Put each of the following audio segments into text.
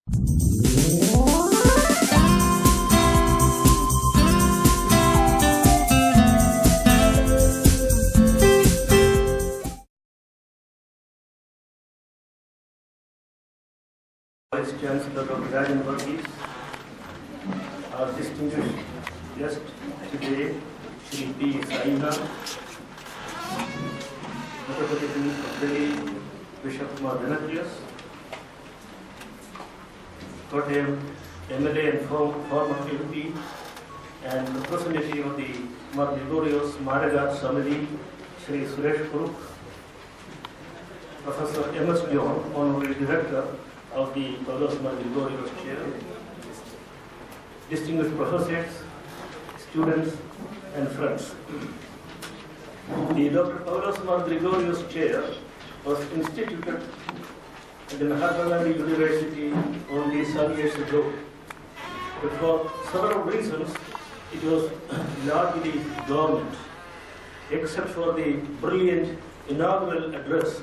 Vice Chancellor Dr. Gregorios, our distinguished guest today, Shri P. Saina, Metropolitan of Delhi, Bishop Gregorios, Kottayam MLA and former MP, and representative of the Gregorios Maragat Samadi, Shri Suresh Kuruk, Professor M.S. John, Honorary Director of the Paulos Gregorios Chair, distinguished professors, students, and friends. The Dr. Paulos Gregorios Chair was instituted at the Mahatma Gandhi University only some years ago. But for several reasons, it was largely dormant, except for the brilliant inaugural address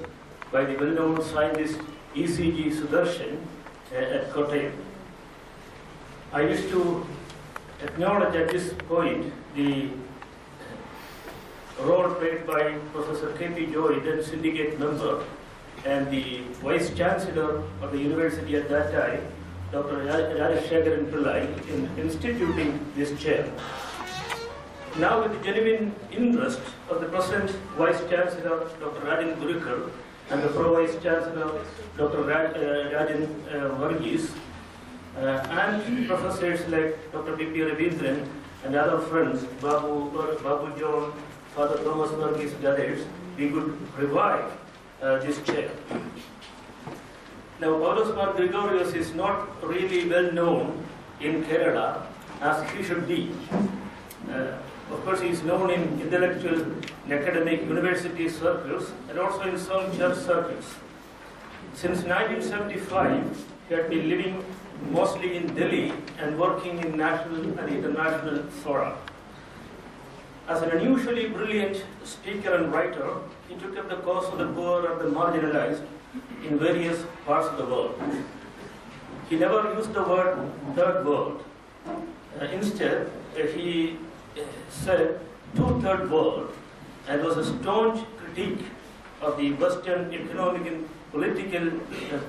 by the well-known scientist E.C.G. Sudarshan at Kottayam. I wish to acknowledge at this point the role played by Professor K.P. Joy, then syndicate member, and the Vice Chancellor of the university at that time, Dr. Rajeshekaran Pillai, in instituting this chair. Now, with the genuine interest of the present Vice Chancellor, Dr. Rajan Gurikar, and the Pro-Vice Chancellor, Dr. Rajan Varghese, and professors like Dr. P.P. Ravindran and other friends, Babu John, Father Thomas Varghese and others, we could revive this chair. Now, Paulos Gregorios is not really well known in Kerala as he should be. Of course, he is known in intellectual and academic university circles and also in some church circles. Since 1975, he had been living mostly in Delhi and working in national and international fora. As an unusually brilliant speaker and writer, he took up the cause of the poor and the marginalized in various parts of the world. He never used the word third world. Instead, he said two-third world and was a staunch critique of the Western economic and political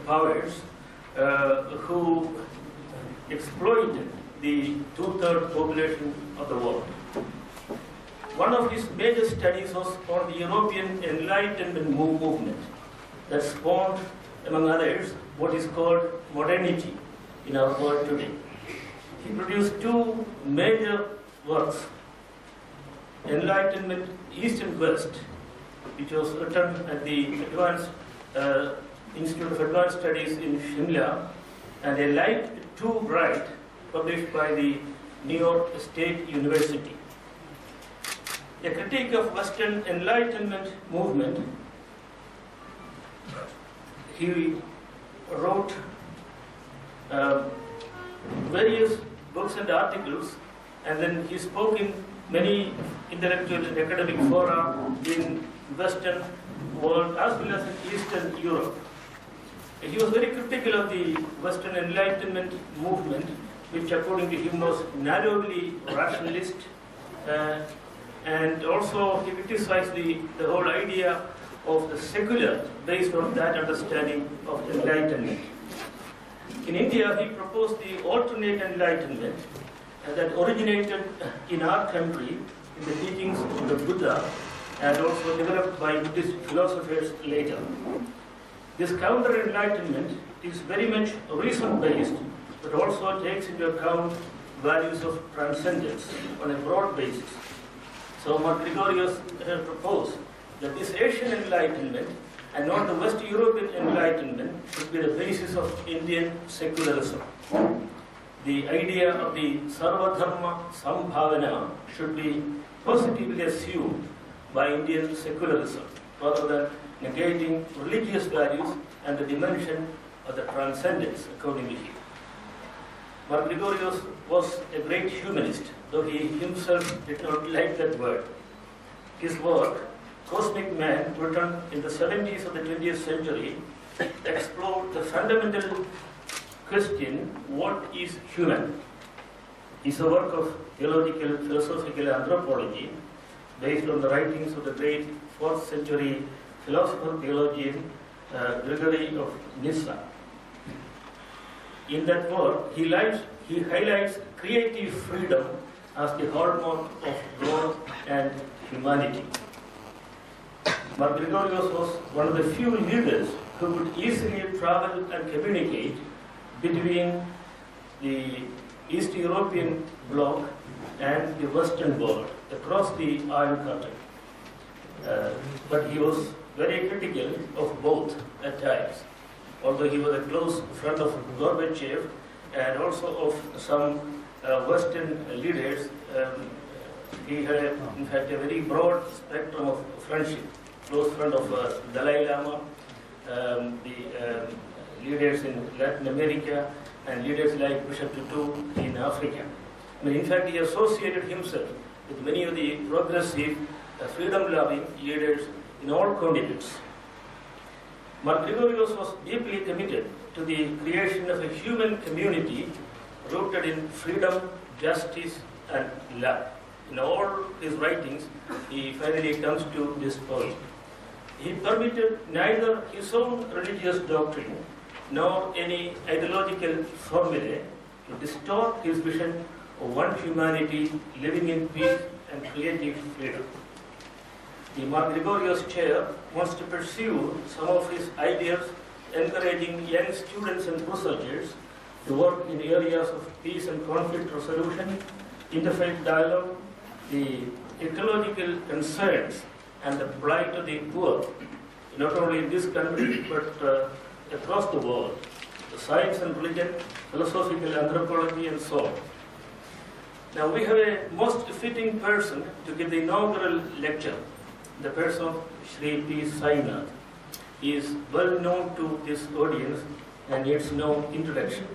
powers who exploited the two-third population of the world. One of his major studies was on the European Enlightenment movement that spawned, among others, what is called modernity in our world today. He produced two major works, Enlightenment East and West, which was written at the Institute of Advanced Studies in Shimla, and A Light Too Bright, published by the New York State University. A critique of Western Enlightenment movement, he wrote various books and articles, and then he spoke in many intellectual and academic fora in Western world as well as in Eastern Europe. He was very critical of the Western Enlightenment movement, which according to him was narrowly rationalist, and also he criticized the whole idea of the secular based on that understanding of enlightenment. In India, he proposed the alternate enlightenment that originated in our country in the teachings of the Buddha and also developed by Buddhist philosophers later. This counter-enlightenment is very much reason-based, but also takes into account values of transcendence on a broad basis. So Gregorios proposed that this Asian enlightenment and not the West European enlightenment should be the basis of Indian secularism. The idea of the Sarvadharma Sambhavana should be positively assumed by Indian secularism, rather than negating religious values and the dimension of the transcendence, according to him. Gregorios was a great humanist, though he himself did not like that word. His work, Cosmic Man, written in the 70s of the 20th century, explored the fundamental question, what is human? Is a work of theological, philosophical anthropology based on the writings of the great 4th century philosopher theologian Gregorios of Nyssa. In that work, he highlights creative freedom as the hallmark of God and humanity. But Gregorios was one of the few leaders who could easily travel and communicate between the East European bloc and the Western world across the Iron Curtain. But he was very critical of both at times. Although he was a close friend of Gorbachev and also of some Western leaders, he had, in fact, a very broad spectrum of friendship. Close friend of Dalai Lama, the leaders in Latin America, and leaders like Bishop Tutu in Africa. In fact, he associated himself with many of the progressive, freedom-loving leaders in all continents. But Gregorios was deeply committed to the creation of a human community rooted in freedom, justice, and love. In all his writings, he finally comes to this point. He permitted neither his own religious doctrine nor any ideological formulae to distort his vision of one humanity living in peace and creative freedom. The Gregorios chair wants to pursue some of his ideas, encouraging young students and researchers to work in areas of peace and conflict resolution, interfaith dialogue, the ecological concerns, and the plight of the poor, not only in this country but across the world, the science and religion, philosophical anthropology, and so on. Now we have a most fitting person to give the inaugural lecture, the person of Sri P. Sainath. He is well known to this audience and needs no introduction.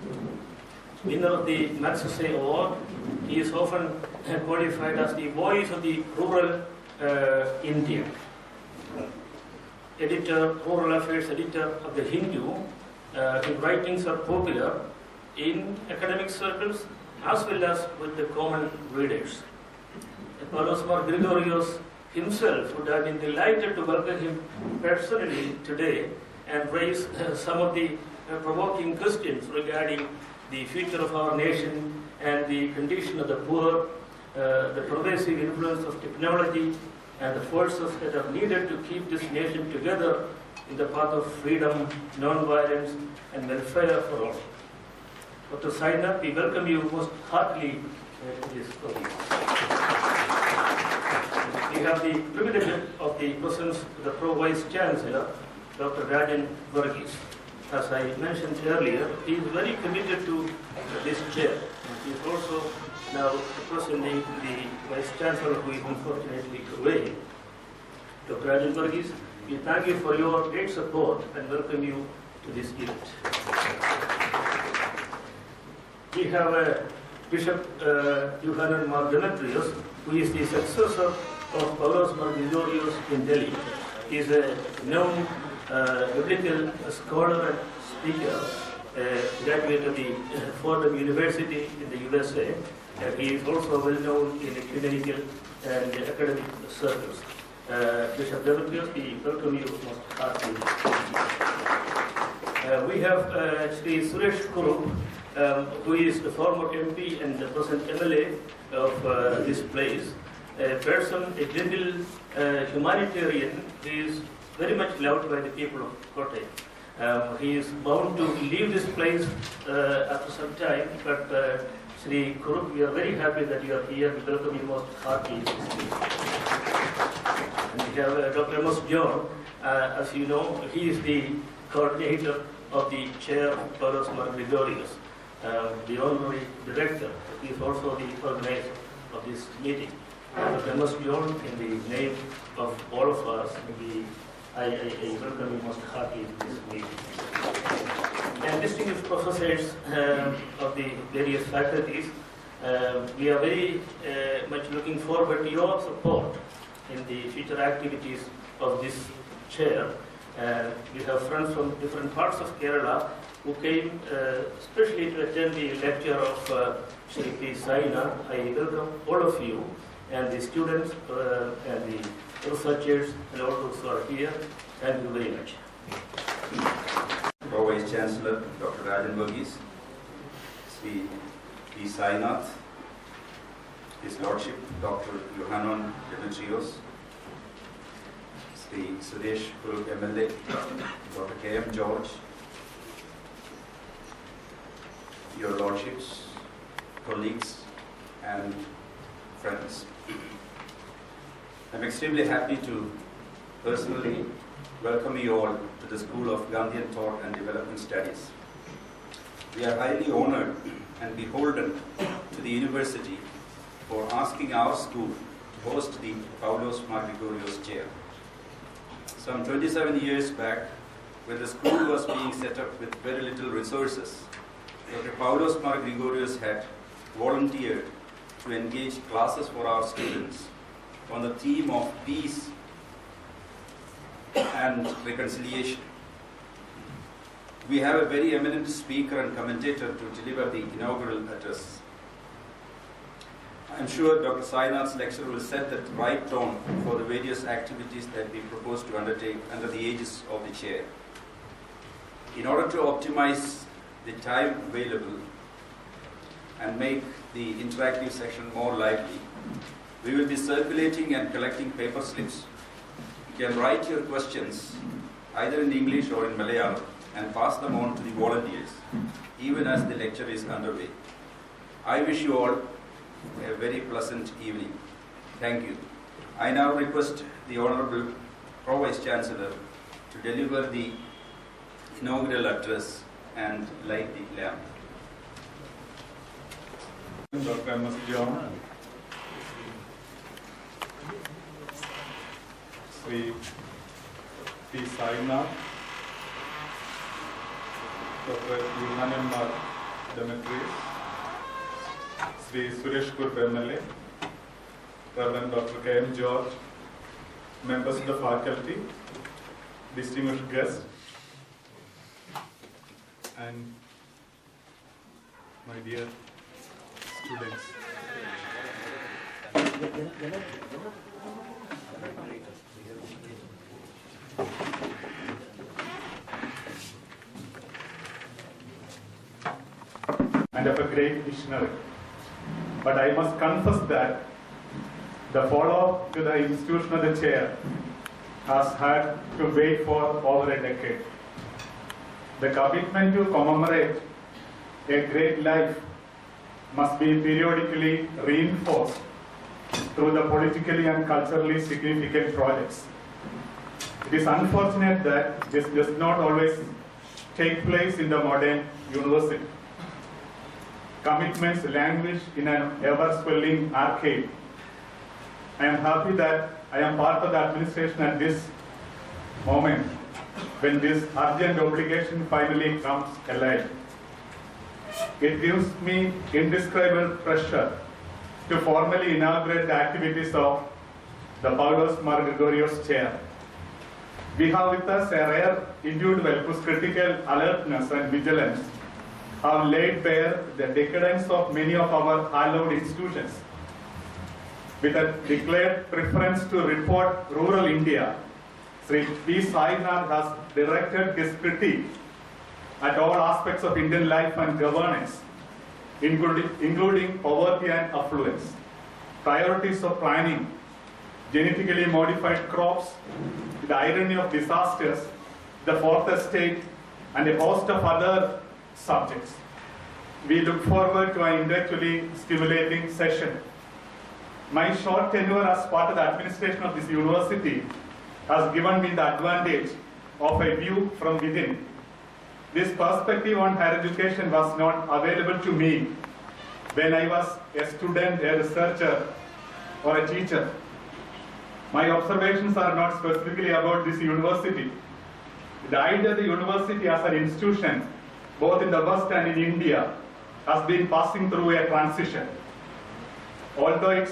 Winner of the Magsaysay Award, he is often qualified as the voice of the rural India. Rural affairs editor of the Hindu, his writings are popular in academic circles as well as with the common readers. Paulos Gregorios himself would have been delighted to welcome him personally today and raise some of the provoking questions regarding the future of our nation and the condition of the poor, the pervasive influence of technology, and the forces that are needed to keep this nation together in the path of freedom, non-violence, and welfare for all. Dr. Sainath, we welcome you most heartily to this audience. We have the privilege of the presence of the Pro-Vice Chancellor, Dr. Gregorios. As I mentioned earlier, he is very committed to this chair. He is also now representing the Vice Chancellor, who is unfortunately away. Dr. Gregorios, we thank you for your great support and welcome you to this event. We have Bishop Yohanan Mar Demetrios, who is the successor of Paulos Gregorios in Delhi. He is a known biblical scholar and speaker, graduate of the Fordham University in the USA. He is also well known in ecumenical and academic circles. Bishop Demetrios, we welcome you most heartily. We have Sri Suresh Kurup, who is the former MP and the present MLA of this place. A person, a gentle humanitarian, who is very much loved by the people of Kottayam. He is bound to leave this place after some time, but Sri Kurup, we are very happy that you are here. We welcome you most heartily. And we have Dr. Amos John. As you know, he is the coordinator of the chair of Paulos Gregorios, the honorary director. He is also the organizer of this meeting. Dr. Amos John, in the name of all of us, I welcome you most heartily to this meeting. And distinguished professors of the various faculties, we are very much looking forward to your support in the future activities of this chair. We have friends from different parts of Kerala who came especially to attend the lecture of Shri P. Saina. I welcome all of you and the students and the researchers and all those who are here. Thank you very much. Pro Vice Chancellor Dr. Rajan Varghese, Sri P. Sainath, His Lordship Dr. Yohanan Gregorios, Sri Suresh Guru MLA, Dr. K.M. George, Your Lordships, colleagues and friends. I'm extremely happy to personally welcome you all to the School of Gandhian Thought and Development Studies. We are highly honored and beholden to the university for asking our school to host the Paulos Gregorios Chair. Some 27 years back, when the school was being set up with very little resources, Dr. Paulos Gregorios had volunteered to engage classes for our students on the theme of peace and reconciliation. We have a very eminent speaker and commentator to deliver the inaugural address. I am sure Dr. Sainath's lecture will set the right tone for the various activities that we propose to undertake under the aegis of the chair. In order to optimize the time available and make the interactive section more lively, we will be circulating and collecting paper slips. You can write your questions either in English or in Malayalam and pass them on to the volunteers, even as the lecture is underway. I wish you all a very pleasant evening. Thank you. I now request the Honorable Pro Vice Chancellor to deliver the inaugural address and light the lamp. Dr. M.S. John, Sri P. Saina, Dr. Yohanan Demetrius, Sri Suresh Guru MLA, Reverend Dr. K.M. George, members of the faculty, distinguished guests, and my dear students. And of a great visionary. But I must confess that the follow-up to the institution of the chair has had to wait for over a decade. The commitment to commemorate a great life must be periodically reinforced through the politically and culturally significant projects. It is unfortunate that this does not always take place in the modern university. Commitments languish in an ever-swelling arcade. I am happy that I am part of the administration at this moment when this urgent obligation finally comes alive. It gives me indescribable pleasure to formally inaugurate the activities of the Paulos Gregorios Chair. We have with us a rare individual whose critical alertness and vigilance have laid bare the decadence of many of our hallowed institutions. With a declared preference to report rural India, Sri P. Sainath has directed his critique at all aspects of Indian life and governance, including poverty and affluence, priorities of planning, genetically modified crops, the irony of disasters, the fourth estate, and a host of other subjects. We look forward to an intellectually stimulating session. My short tenure as part of the administration of this university has given me the advantage of a view from within. This perspective on higher education was not available to me when I was a student, a researcher, or a teacher. My observations are not specifically about this university. The idea of the university as an institution, both in the West and in India, has been passing through a transition. All through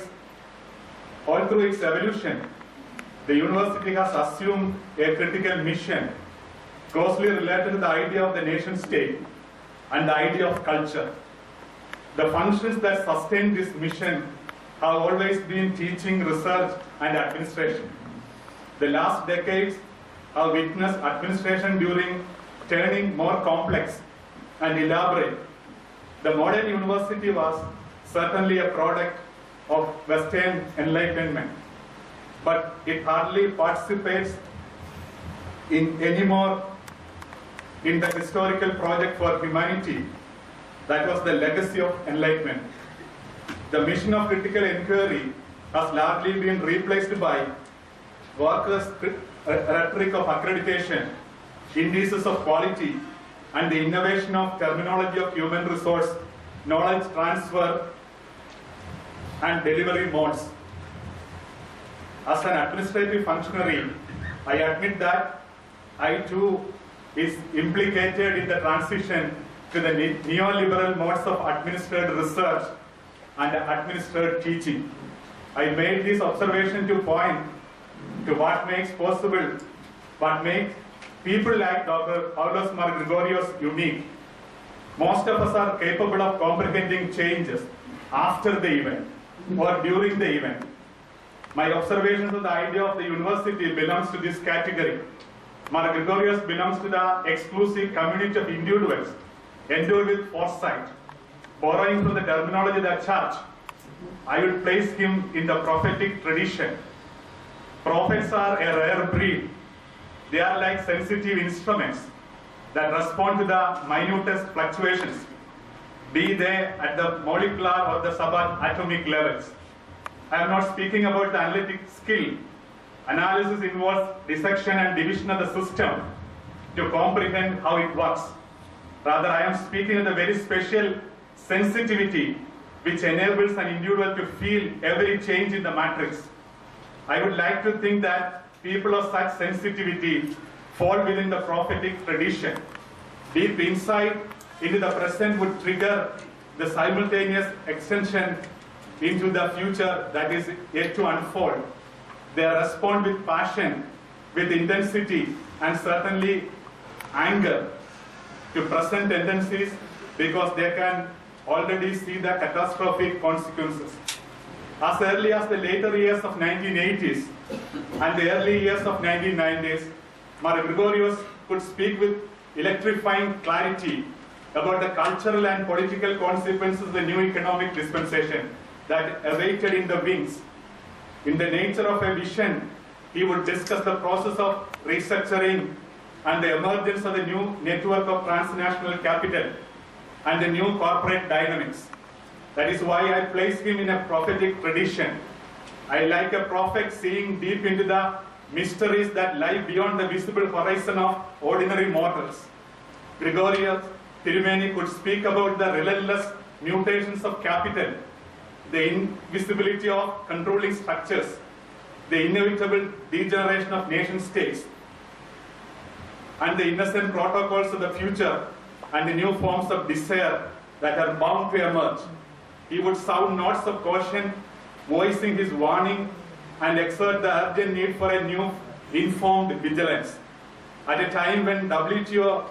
its evolution, the university has assumed a critical mission closely related to the idea of the nation state and the idea of culture. The functions that sustain this mission have always been teaching, research, and administration. The last decades have witnessed administration during turning more complex and elaborate. The modern university was certainly a product of Western Enlightenment, but it hardly participates anymore in the historical project for humanity that was the legacy of Enlightenment. The mission of critical inquiry has largely been replaced by workers' rhetoric of accreditation, indices of quality, and the innovation of terminology of human resource, knowledge transfer, and delivery modes. As an administrative functionary, I admit that I too is implicated in the transition to the neoliberal modes of administered research and administered teaching. I made this observation to point to what makes possible, what makes people like Dr. Paulos Gregorios unique. Most of us are capable of comprehending changes after the event or during the event. My observations of the idea of the university belongs to this category. Gregorios belongs to the exclusive community of individuals endowed with foresight. Borrowing from the terminology of the church, I would place him in the prophetic tradition. Prophets are a rare breed. They are like sensitive instruments that respond to the minutest fluctuations, be they at the molecular or the subatomic levels. I am not speaking about the analytic skill. Analysis involves dissection and division of the system to comprehend how it works. Rather, I am speaking of the very special sensitivity which enables an individual to feel every change in the matrix. I would like to think that people of such sensitivity fall within the prophetic tradition. Deep insight into the present would trigger the simultaneous extension into the future that is yet to unfold. They respond with passion, with intensity, and certainly anger to present tendencies because they can already see the catastrophic consequences. As early as the later years of 1980s and the early years of 1990s, Gregorios could speak with electrifying clarity about the cultural and political consequences of the new economic dispensation that awaited in the wings. In the nature of a vision, he would discuss the process of restructuring and the emergence of the new network of transnational capital and the new corporate dynamics. That is why I place him in a prophetic tradition. I like a prophet seeing deep into the mysteries that lie beyond the visible horizon of ordinary mortals. Gregorios Tirumeni could speak about the relentless mutations of capital, the invisibility of controlling structures, the inevitable degeneration of nation states, and the innocent protocols of the future and the new forms of desire that are bound to emerge. He would sound notes of caution, voicing his warning and exert the urgent need for a new informed vigilance. At a time when WTO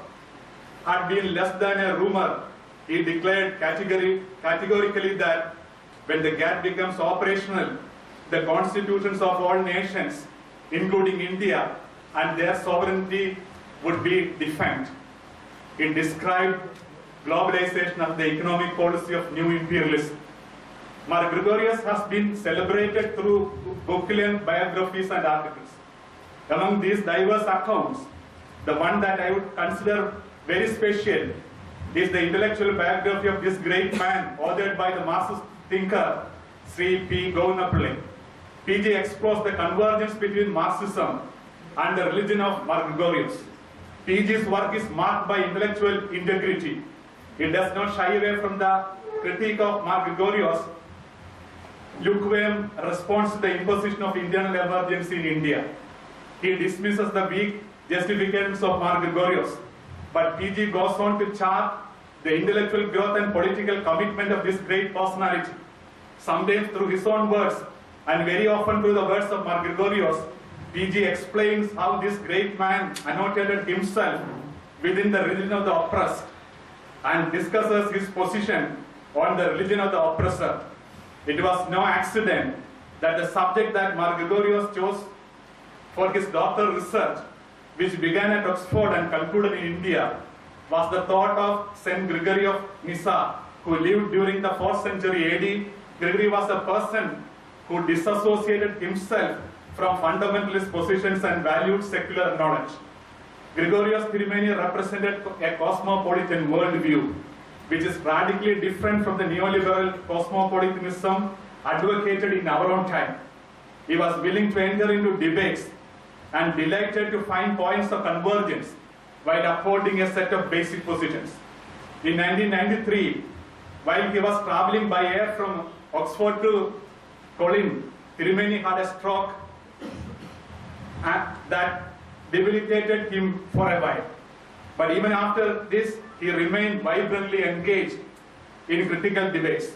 had been less than a rumor, he declared categorically that when the GATT becomes operational, the constitutions of all nations, including India, and their sovereignty would be defined. He described globalization as the economic policy of new imperialism. Gregorios has been celebrated through Bukilian biographies and articles. Among these diverse accounts, the one that I would consider very special is the intellectual biography of this great man, authored by the Marxist thinker Sri P. Govinapillai. PG explores the convergence between Marxism and the religion of Gregorios. PG's work is marked by intellectual integrity. He does not shy away from the critique of Gregorios' lukewarm response to the imposition of internal emergency in India. He dismisses the weak justifications of Gregorios, but PG goes on to chart the intellectual growth and political commitment of this great personality, sometimes through his own words and very often through the words of Gregorios, PG explains how this great man annotated himself within the religion of the oppressed and discusses his position on the religion of the oppressor. It was no accident that the subject that Gregorios chose for his doctoral research, which began at Oxford and concluded in India, was the thought of Saint Gregory of Nyssa, who lived during the 4th century AD. Gregory was a person who disassociated himself from fundamentalist positions and valued secular knowledge. Gregorios Tirumeni represented a cosmopolitan worldview, which is radically different from the neoliberal cosmopolitanism advocated in our own time. He was willing to enter into debates and delighted to find points of convergence while upholding a set of basic positions. In 1993, while he was traveling by air from Oxford to Colin, Tirumeni had a stroke that debilitated him for a while. But even after this, he remained vibrantly engaged in critical debates.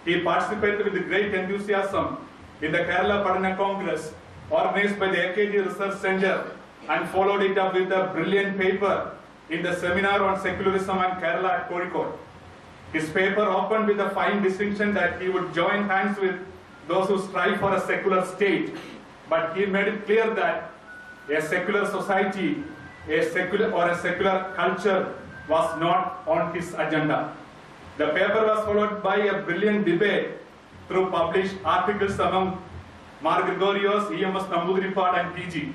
He participated with great enthusiasm in the Kerala Padana Congress organized by the AKG Research Center and followed it up with a brilliant paper in the seminar on secularism and Kerala at Kozhikode. His paper opened with a fine distinction that he would join hands with those who strive for a secular state, but he made it clear that a secular society, a secular culture was not on his agenda. The paper was followed by a brilliant debate through published articles among Gregorios, EMS Namboodiripad and PG.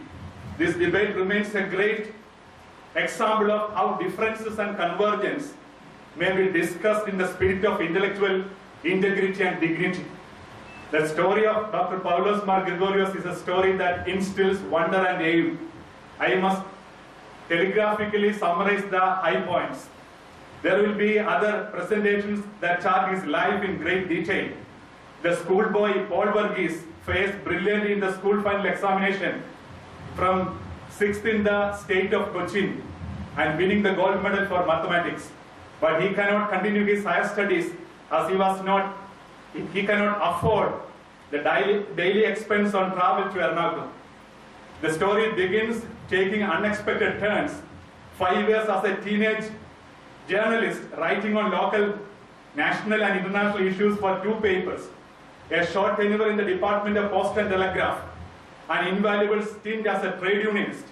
This debate remains a great example of how differences and convergence may be discussed in the spirit of intellectual integrity and dignity. The story of Dr. Paulos Gregorios is a story that instills wonder and awe. I must telegraphically summarize the high points. There will be other presentations that chart his life in great detail. The schoolboy Paul Verghese faced brilliantly in the school final examination from 6th in the state of Cochin and winning the gold medal for mathematics. But he cannot continue his higher studies as he cannot afford the daily expense on travel to Ernakulam. The story begins taking unexpected turns. 5 years as a teenage journalist writing on local, national and international issues for 2 papers, a short tenure in the Department of Post and Telegraph, an invaluable stint as a trade unionist,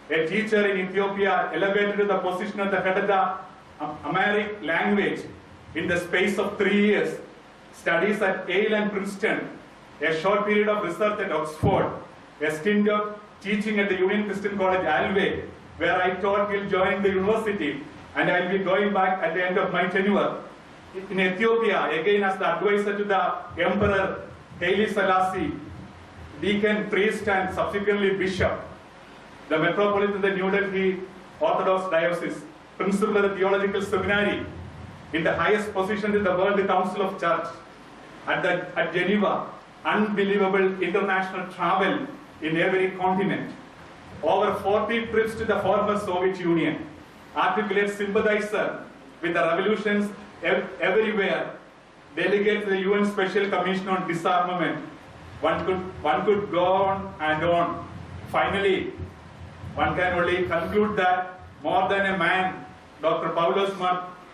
a teacher in Ethiopia elevated to the position of the head of the Amharic language in the space of 3 years, studies at Yale and Princeton, a short period of research at Oxford, a stint of teaching at the Union Christian College, Alway, where I taught till joining the university, and I will be going back at the end of my tenure. In Ethiopia, again as the advisor to the Emperor Haile Selassie, deacon, priest, and subsequently bishop, the metropolitan of the New Delhi Orthodox Diocese, principal of the Theological Seminary, in the highest position in the World Council of Church, at Geneva, unbelievable international travel in every continent, over 40 trips to the former Soviet Union, articulate sympathizer with the revolutions everywhere, delegate to the UN Special Commission on Disarmament. One could go on and on. Finally, one can only conclude that more than a man, Dr. Paulos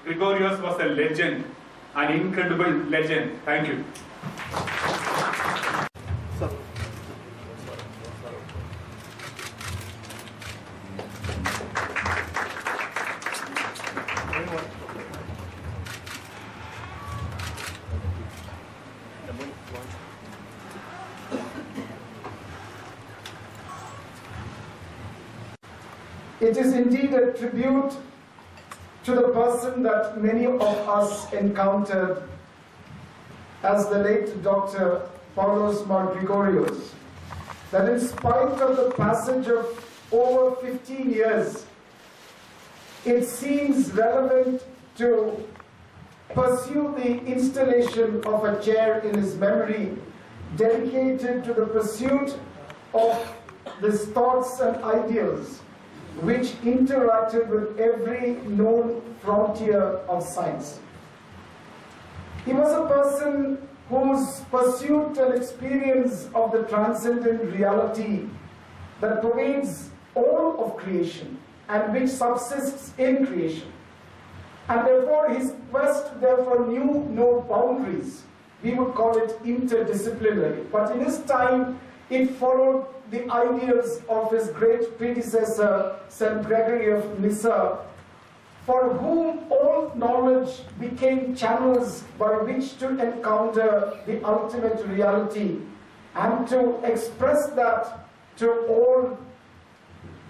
Gregorios was a legend, an incredible legend. Thank you. It is indeed a tribute to the person that many of us encountered as the late Dr. Paulos Gregorios, that in spite of the passage of over 15 years, it seems relevant to pursue the installation of a chair in his memory dedicated to the pursuit of these thoughts and ideals which interacted with every known frontier of science. He was a person whose pursuit and experience of the transcendent reality that pervades all of creation and which subsists in creation. And therefore his quest therefore knew no boundaries. We would call it interdisciplinary. But in his time, it followed the ideals of his great predecessor, St. Gregory of Nyssa, for whom all knowledge became channels by which to encounter the ultimate reality and to express that to all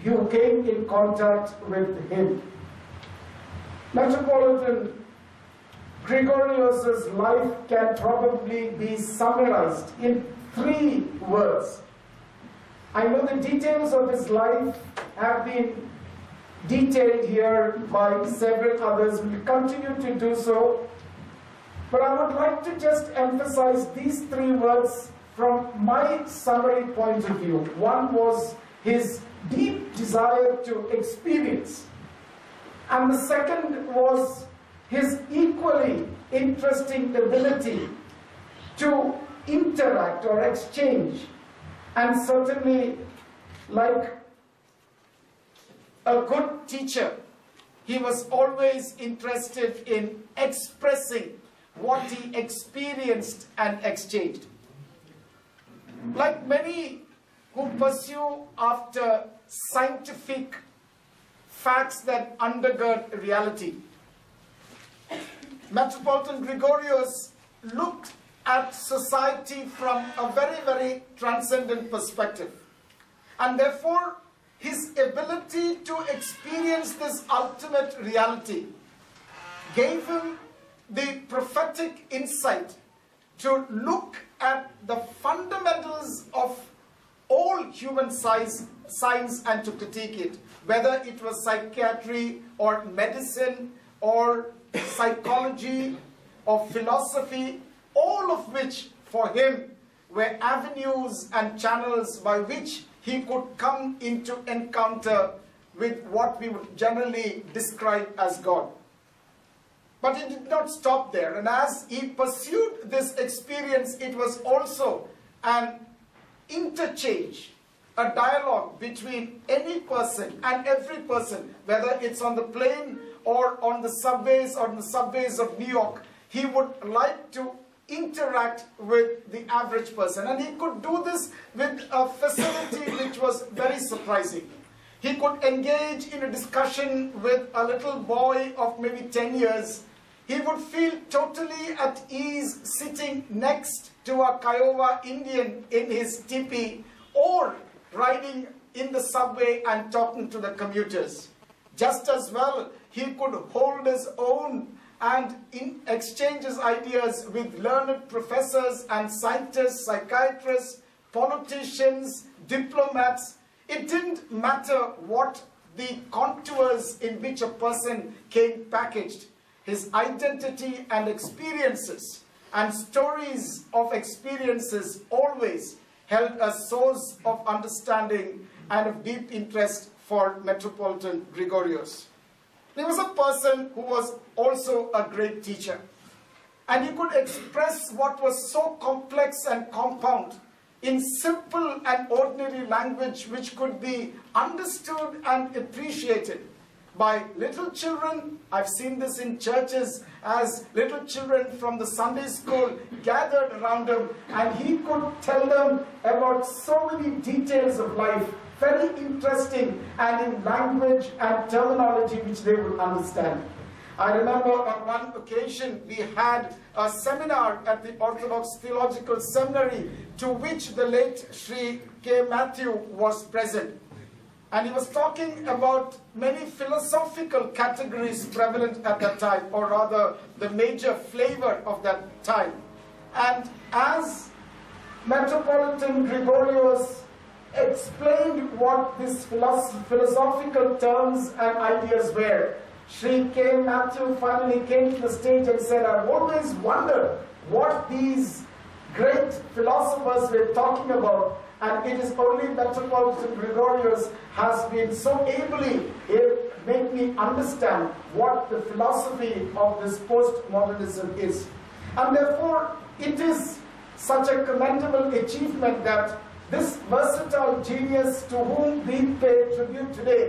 who came in contact with him. Metropolitan Gregorios' life can probably be summarized in 3 words. I know the details of his life have been detailed here by several others. We will continue to do so. But I would like to just emphasize these 3 words from my summary point of view. One was his deep desire to experience. And the second was his equally interesting ability to interact or exchange. And certainly, like a good teacher, he was always interested in expressing what he experienced and exchanged. Like many who pursue after scientific facts that undergird reality, Metropolitan Gregorios looked at society from a very, very transcendent perspective. And therefore, his ability to experience this ultimate reality gave him the prophetic insight to look at the fundamentals of all human science and to critique it, whether it was psychiatry or medicine or psychology or philosophy, all of which for him were avenues and channels by which he could come into encounter with what we would generally describe as God. But it did not stop there, and as he pursued this experience, it was also an interchange, a dialogue between any person and every person, whether it's on the plane or on the subways of New York. He would like to interact with the average person, and he could do this with a facility which was very surprising. He could engage in a discussion with a little boy of maybe 10 years. He would feel totally at ease sitting next to a Kiowa Indian in his teepee or riding in the subway and talking to the commuters. Just as well, he could hold his own and exchange his ideas with learned professors and scientists, psychiatrists, politicians, diplomats. It didn't matter what the contours in which a person came packaged. His identity and experiences and stories of experiences always held a source of understanding and of deep interest for Metropolitan Gregorios. He was a person who was also a great teacher, and he could express what was so complex and compound in simple and ordinary language which could be understood and appreciated by little children. I've seen this in churches as little children from the Sunday school gathered around him, and he could tell them about so many details of life, very interesting and in language and terminology which they would understand. I remember on one occasion we had a seminar at the Orthodox Theological Seminary to which the late Sri K. Matthew was present. And he was talking about many philosophical categories prevalent at that time, or rather the major flavor of that time. And as Metropolitan Gregorios explained what these philosophical terms and ideas were, Sri K. Matthew finally came to the stage and said, I've always wondered what these great philosophers were talking about, and it is only Metropolitan Gregorios has been so ably make me understand what the philosophy of this postmodernism is. And therefore, it is such a commendable achievement that this versatile genius to whom we pay tribute today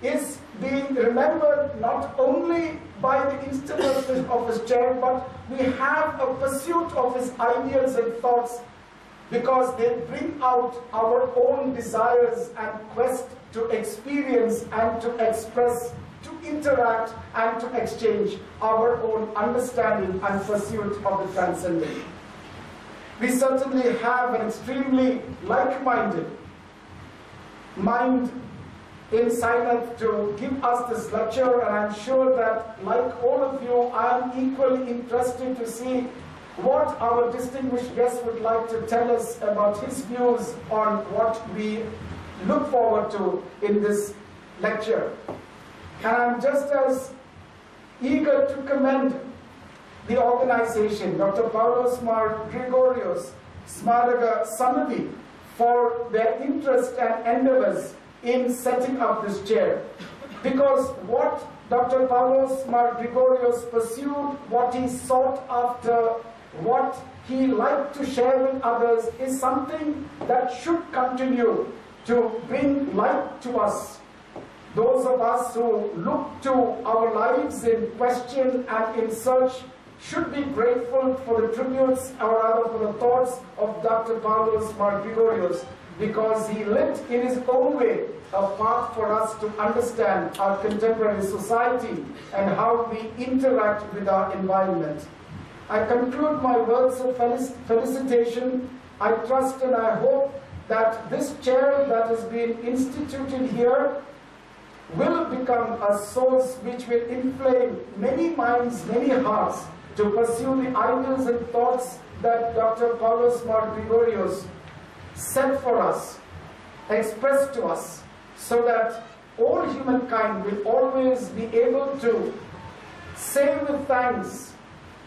is being remembered not only by the institution of his chair, but we have a pursuit of his ideas and thoughts because they bring out our own desires and quest to experience and to express, to interact and to exchange our own understanding and pursuit of the transcendent. We certainly have an extremely like-minded mind in Sinai to give us this lecture, and I'm sure that, like all of you, I am equally interested to see what our distinguished guest would like to tell us about his views on what we look forward to in this lecture. And I'm just as eager to commend the organization, Dr. Paulos Gregorios Smaraga Samavi, for their interest and endeavors in setting up this chair. Because what Dr. Paulos Gregorios pursued, what he sought after, what he liked to share with others is something that should continue to bring light to us. Those of us who look to our lives in question and in search should be grateful for the tributes, or rather for the thoughts of Dr. Paulos Gregorios, because he lit in his own way a path for us to understand our contemporary society and how we interact with our environment. I conclude my words of felicitation. I trust and I hope that this chair that has been instituted here will become a source which will inflame many minds, many hearts to pursue the ideals and thoughts that Dr. Paulos Gregorios set for us, expressed to us, so that all humankind will always be able to say with thanks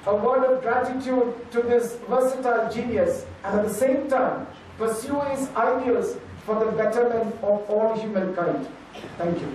a word of gratitude to this versatile genius, and at the same time pursue his ideals for the betterment of all humankind. Thank you.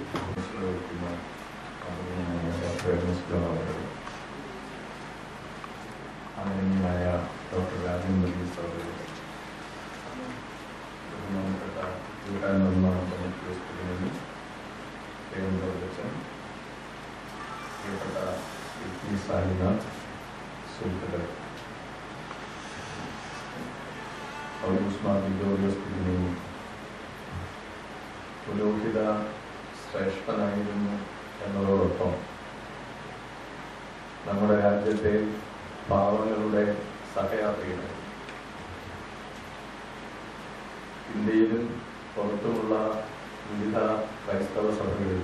പുരോഹിത ശ്രേഷ്ഠനായിരുന്നു എന്നതോടൊപ്പം നമ്മുടെ രാജ്യത്തെ പാവങ്ങളുടെ സഹയാത്രികനായി. ഇന്ത്യയിലും പുറത്തുമുള്ള വിവിധ ക്രൈസ്തവ സഭകളിൽ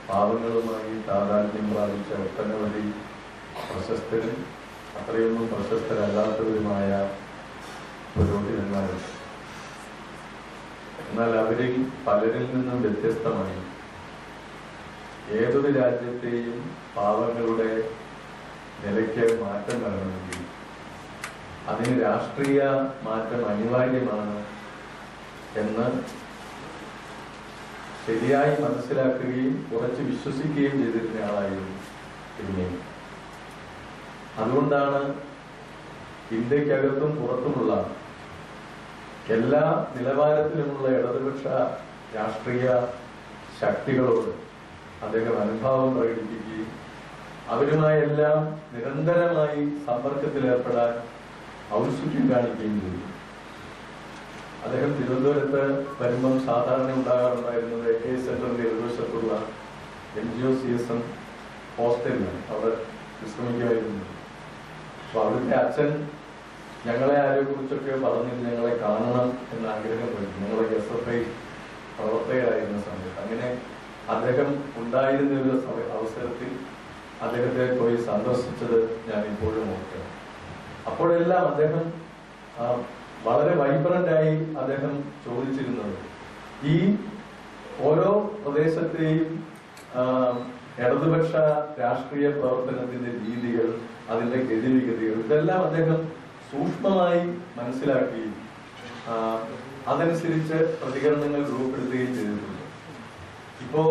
പാവങ്ങളുമായി താതാത്മ്യം പ്രാപിച്ച ഒട്ടനവധി പ്രശസ്തരും അത്രയൊന്നും പ്രശസ്തരല്ലാത്തവരുമായ പുരോഹിതന്മാരുണ്ട്. എന്നാൽ അവരിൽ പലരിൽ നിന്നും വ്യത്യസ്തമായി ഏതൊരു രാജ്യത്തെയും പാവങ്ങളുടെ നിലയ്ക്ക് മാറ്റം വരണമെങ്കിൽ അതിന് രാഷ്ട്രീയ മാറ്റം അനിവാര്യമാണ് എന്ന് ശരിയായി മനസ്സിലാക്കുകയും കുറച്ച് വിശ്വസിക്കുകയും ചെയ്തിരുന്ന ആളായിരുന്നു പിന്നെ. അതുകൊണ്ടാണ് ഇന്ത്യക്കകത്തും പുറത്തുമുള്ള എല്ലാ നിലവാരത്തിലുമുള്ള ഇടതുപക്ഷ രാഷ്ട്രീയ ശക്തികളോട് അദ്ദേഹം അനുഭാവം പ്രകടിപ്പിക്കുകയും അവരുമായെല്ലാം നിരന്തരമായി സമ്പർക്കത്തിലേർപ്പെടാൻ ഔത്സുക്യം കാണിക്കുകയും ചെയ്തു. അദ്ദേഹം തിരുവനന്തപുരത്ത് വരുമ്പം സാധാരണ ഉണ്ടാകാറുണ്ടായിരുന്നത് AK സെന്ററിന്റെ എതിർവശത്തുള്ള MGOCSM ഹോസ്റ്റലിലാണ് അവിടെ വിശ്രമിക്കുമായിരുന്നു. അപ്പൊ അവിടുത്തെ അച്ഛൻ ഞങ്ങളെ ആരെക്കുറിച്ചൊക്കെ പറഞ്ഞിട്ട് ഞങ്ങളെ കാണണം എന്ന ആഗ്രഹം വരും. ഞങ്ങളെ SFI പ്രവർത്തകരായിരുന്ന സമയത്ത് അങ്ങനെ അദ്ദേഹം ഉണ്ടായിരുന്ന ഒരു അവസരത്തിൽ അദ്ദേഹത്തെ പോയി സന്ദർശിച്ചത് ഞാൻ ഇപ്പോഴും ഓർക്കണം. അപ്പോഴെല്ലാം അദ്ദേഹം വളരെ വൈബ്രന്റായി അദ്ദേഹം ചോദിച്ചിരുന്നത് ഈ ഓരോ പ്രദേശത്തെയും ഇടതുപക്ഷ രാഷ്ട്രീയ പ്രവർത്തനത്തിന്റെ രീതികൾ, അതിന്റെ ഗതിവിഗതികൾ ഇതെല്ലാം അദ്ദേഹം സൂക്ഷ്മമായി മനസ്സിലാക്കുകയും അതനുസരിച്ച് പ്രതികരണങ്ങൾ രൂപപ്പെടുത്തുകയും ചെയ്തിട്ടുണ്ട്. ഇപ്പോ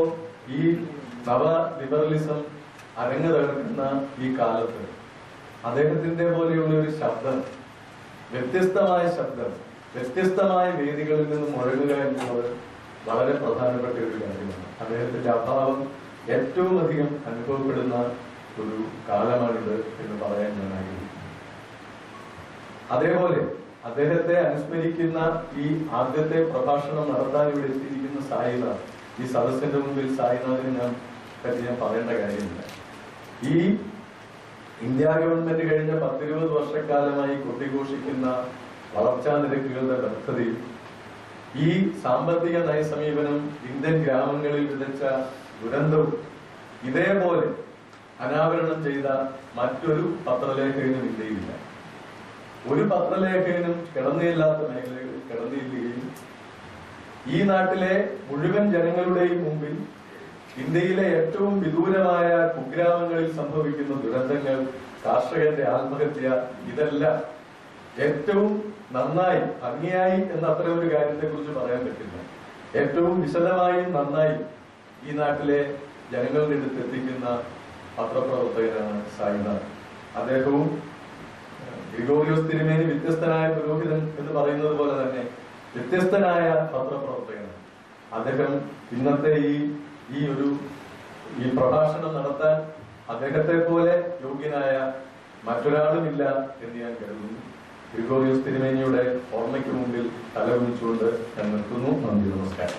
ഈ നവ ലിബറലിസം അരങ്ങു തകർക്കുന്ന ഈ കാലത്ത് അദ്ദേഹത്തിന്റെ പോലെയുള്ള ഒരു ശബ്ദം, വ്യത്യസ്തമായ ശബ്ദം, വ്യത്യസ്തമായ വേദികളിൽ നിന്ന് മുഴങ്ങുക എന്നുള്ളത് വളരെ പ്രധാനപ്പെട്ട ഒരു കാര്യമാണ്. അദ്ദേഹത്തിന്റെ അഭാവം ഏറ്റവും അധികം അനുഭവപ്പെടുന്ന ഒരു കാലമാണിത് എന്ന് പറയാൻ ഞാൻ ആഗ്രഹിക്കുന്നു. അതേപോലെ അദ്ദേഹത്തെ അനുസ്മരിക്കുന്ന ഈ ആദ്യത്തെ പ്രഭാഷണം നടത്താൻ ഇവിടെ എത്തിയിരിക്കുന്ന സായിനാഥ്, ഈ സദസ്സിന്റെ മുമ്പിൽ സായിനാഥിനെ ഞാൻ പറയേണ്ട കാര്യമില്ല. ഈ ഇന്ത്യ ഗവൺമെന്റ് കഴിഞ്ഞ 10-20 വർഷക്കാലമായി കൊട്ടിഘോഷിക്കുന്ന വളർച്ചാ നിരക്കുകളുടെ വ്യക്തതയും ഈ സാമ്പത്തിക നയസമീപനം ഇന്ത്യൻ ഗ്രാമങ്ങളിൽ വിതച്ച ദുരന്തവും ഇതേപോലെ അനാവരണം ചെയ്ത മറ്റൊരു പത്രലേഖകനും ഇന്ത്യയിലില്ല. ഒരു പത്രലേഖകനും കിടന്നില്ലാത്ത മേഖലകളിൽ കിടന്നിരിക്കുകയും ഈ നാട്ടിലെ മുഴുവൻ ജനങ്ങളുടെയും മുമ്പിൽ ഇന്ത്യയിലെ ഏറ്റവും വിദൂരമായ കുഗ്രാമങ്ങളിൽ സംഭവിക്കുന്ന ദുരന്തങ്ങൾ, കർഷകന്റെ ആത്മഹത്യ, ഇതെല്ലാം ഏറ്റവും നന്നായി ഭംഗിയായി എന്ന അത്ര ഒരു കാര്യത്തെ കുറിച്ച് പറയാൻ പറ്റില്ല. ഏറ്റവും വിശദമായും നന്നായി ഈ നാട്ടിലെ ജനങ്ങളുടെ അടുത്ത് എത്തിക്കുന്ന പത്രപ്രവർത്തകനാണ് സായിനാഥ്. അദ്ദേഹവും ഗ്രിഗോറിയോസ് തിരുമേനി വ്യത്യസ്തനായ പുരോഹിതൻ എന്ന് പറയുന്നത് പോലെ തന്നെ വ്യത്യസ്തനായ പത്രപ്രവർത്തകനാണ്. അദ്ദേഹം ഇന്നത്തെ ഈ പ്രഭാഷണം നടത്താൻ അദ്ദേഹത്തെ പോലെ യോഗ്യനായ മറ്റൊരാളുമില്ല എന്ന് ഞാൻ കരുതുന്നു. ഗ്രിഗോറിയോസ് തിരുമേനിയുടെ ഓർമ്മയ്ക്ക് മുമ്പിൽ തലകുനിച്ചുകൊണ്ട് ഞാൻ നിർത്തുന്നു. നന്ദി, നമസ്കാരം.